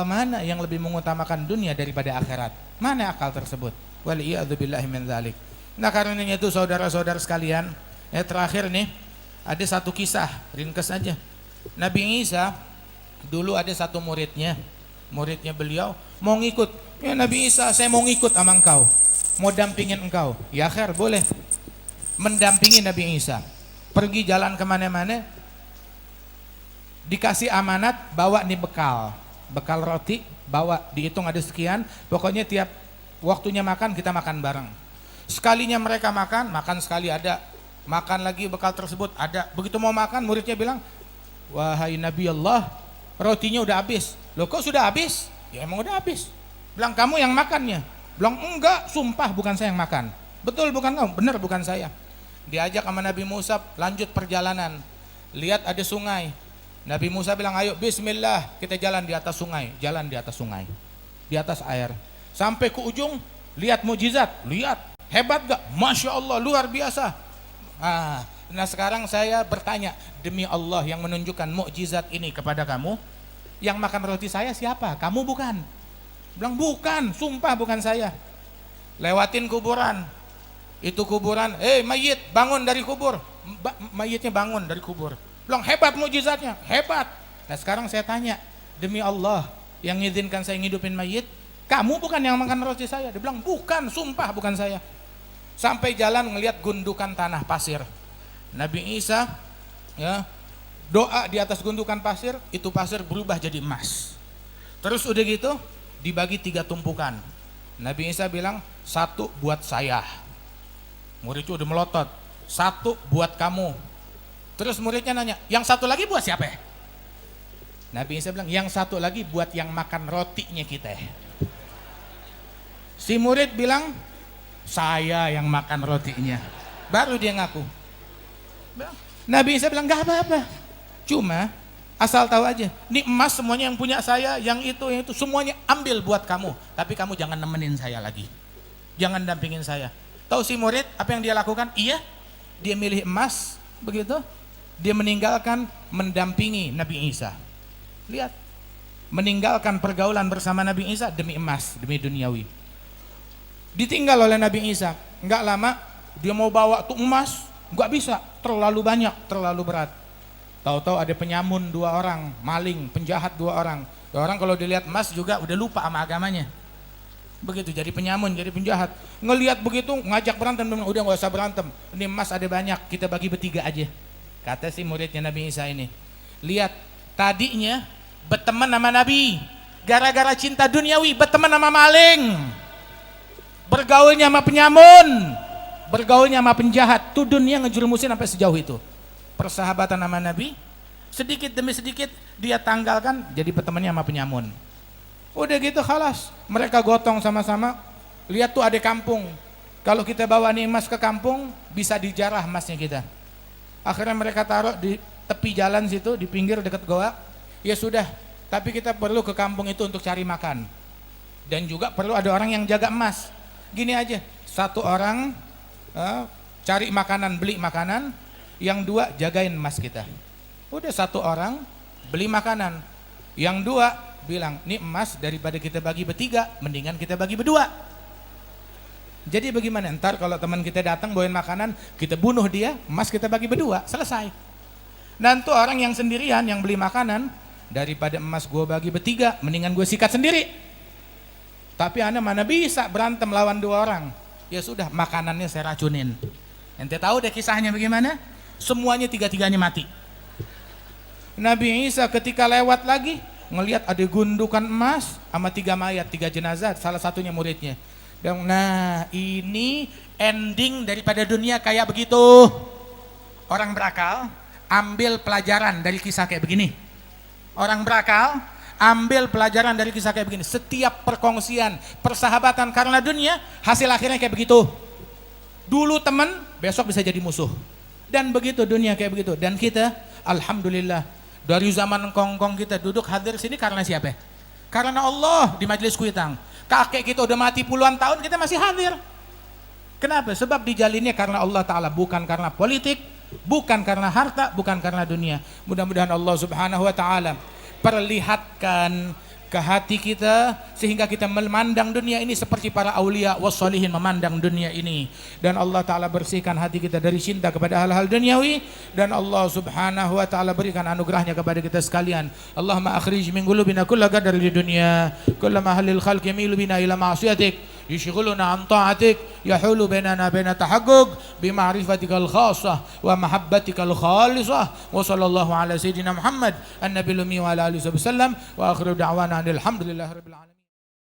mana yang lebih mengutamakan dunia daripada akhirat? Mana akal tersebut? Waliyadzubillahi min dzalik. Nah, karenanya itu saudara-saudara sekalian, terakhir nih ada satu kisah ringkas aja. Nabi Isa dulu ada satu muridnya beliau mau ngikut. Ya Nabi Isa, saya mau ngikut sama engkau, mau dampingin engkau. Ya khair, boleh. Mendampingi Nabi Isa, pergi jalan kemana-mana, dikasih amanat bawa nih bekal roti, bawa, dihitung ada sekian, pokoknya tiap waktunya makan kita makan bareng. Sekalinya mereka makan sekali ada, makan lagi bekal tersebut ada. Begitu mau makan, muridnya bilang, wahai Nabi Allah, rotinya udah habis. Loh kok sudah habis? Ya emang udah habis. Bilang kamu yang makannya. Bilang enggak, sumpah bukan saya yang makan. Betul bukan kamu? Benar bukan saya. Diajak sama Nabi Musa lanjut perjalanan, lihat ada sungai. Nabi Musa bilang, ayo bismillah, kita jalan di atas sungai, di atas air. Sampai ke ujung, lihat mukjizat, lihat, hebat gak? Masya Allah, luar biasa. Nah sekarang saya bertanya, demi Allah yang menunjukkan mukjizat ini kepada kamu, yang makan roti saya siapa? Kamu bukan? Bilang bukan, sumpah bukan saya. Lewatin kuburan, itu kuburan, mayit bangun dari kubur, mayitnya bangun dari kubur. Bilang hebat mukjizatnya, hebat. Nah sekarang saya tanya, demi Allah yang ngizinkan saya ngidupin mayit, kamu bukan yang makan roti saya? Dia bilang bukan, sumpah bukan saya. Sampai jalan ngelihat gundukan tanah pasir. Nabi Isa ya doa di atas gundukan pasir, itu pasir berubah jadi emas. Terus udah gitu dibagi 3 tumpukan. Nabi Isa bilang, 1 buat saya. Murid itu udah melotot, 1 buat kamu. Terus muridnya nanya, yang 1 lagi buat siapa? Nabi Isa bilang, yang 1 lagi buat yang makan rotinya kita. Si murid bilang, saya yang makan rotinya. Baru dia ngaku. Nabi Isa bilang, gak apa-apa, cuma asal tahu aja, ini emas semuanya yang punya saya, yang itu semuanya ambil buat kamu, tapi kamu jangan nemenin saya lagi, jangan dampingin saya. Tahu si murid apa yang dia lakukan? Iya, dia milih emas, begitu dia meninggalkan mendampingi Nabi Isa. Lihat, meninggalkan pergaulan bersama Nabi Isa demi emas, demi duniawi. Ditinggal oleh Nabi Isa. Enggak lama dia mau bawa tuh emas, enggak bisa, terlalu banyak, terlalu berat. Tahu-tahu ada penyamun 2 orang, maling, penjahat 2 orang. 2 orang kalau dilihat emas juga udah lupa sama agamanya. Begitu jadi penyamun, jadi penjahat. Ngelihat begitu ngajak berantem, udah nggak usah berantem. Ini emas ada banyak, kita bagi bertiga aja. Kata si muridnya Nabi Isa ini. Lihat, tadinya berteman sama Nabi, gara-gara cinta duniawi berteman sama maling, bergaulnya sama penyamun, bergaulnya sama penjahat. Tuh dunia ngejurumusin sampai sejauh itu. Persahabatan sama Nabi, sedikit demi sedikit dia tanggalkan, jadi bertemannya sama penyamun. Udah gitu khalas, mereka gotong sama-sama. Lihat tuh ada kampung, kalau kita bawa nih emas ke kampung bisa dijarah emasnya kita. Akhirnya mereka taruh di tepi jalan situ, di pinggir dekat goa. Ya sudah, tapi kita perlu ke kampung itu untuk cari makan, dan juga perlu ada orang yang jaga emas. Gini aja, 1 orang cari makanan, beli makanan, yang 2 jagain emas kita. Udah 1 orang beli makanan, yang 2 bilang, nih emas daripada kita bagi bertiga, mendingan kita bagi berdua. Jadi bagaimana ntar kalau teman kita datang bawain makanan, kita bunuh dia, emas kita bagi berdua, selesai. Dan tuh orang yang sendirian yang beli makanan, daripada emas gue bagi bertiga, mendingan gue sikat sendiri. Tapi anda mana bisa berantem lawan 2 orang. Ya sudah, makanannya saya racunin. Ente tahu deh kisahnya bagaimana? Semuanya 3-tiganya mati. Nabi Isa ketika lewat lagi ngelihat ada gundukan emas sama 3 mayat, 3 jenazah, salah satunya muridnya. Dan nah ini ending daripada dunia kayak begitu. Orang berakal ambil pelajaran dari kisah kayak begini. Orang berakal ambil pelajaran dari kisah kayak begini. Setiap perkongsian persahabatan karena dunia, hasil akhirnya kayak begitu. Dulu teman, besok bisa jadi musuh. Dan begitu dunia kayak begitu. Dan kita alhamdulillah dari zaman kongkong kita duduk hadir sini karena siapa? Karena Allah di majelis kuitang. Kakek kita udah mati puluhan tahun, kita masih hadir. Kenapa? Sebab dijalinnya karena Allah Ta'ala, bukan karena politik, bukan karena harta, bukan karena dunia. Mudah-mudahan Allah Subhanahu wa Ta'ala perlihatkan ke hati kita sehingga kita memandang dunia ini seperti para aulia wassalihin memandang dunia ini, dan Allah Ta'ala bersihkan hati kita dari cinta kepada hal-hal duniawi, dan Allah Subhanahu wa Ta'ala berikan anugerahnya kepada kita sekalian. Allahumma akhrij min qulubina kulla qadar di dunya kulla mahalil khalqi yamilu bina ila ma'asiyatik yushghiluna an ta'atik yahulu bainana baina tahaqquq bi ma'rifatikal khassah wa mahabbatikal khalisah wa sallallahu ala sayyidina Muhammad an-nabiyil ummi wa ala alihi wasallam wa akhiru da'wana alhamdulillahi rabbil alamin.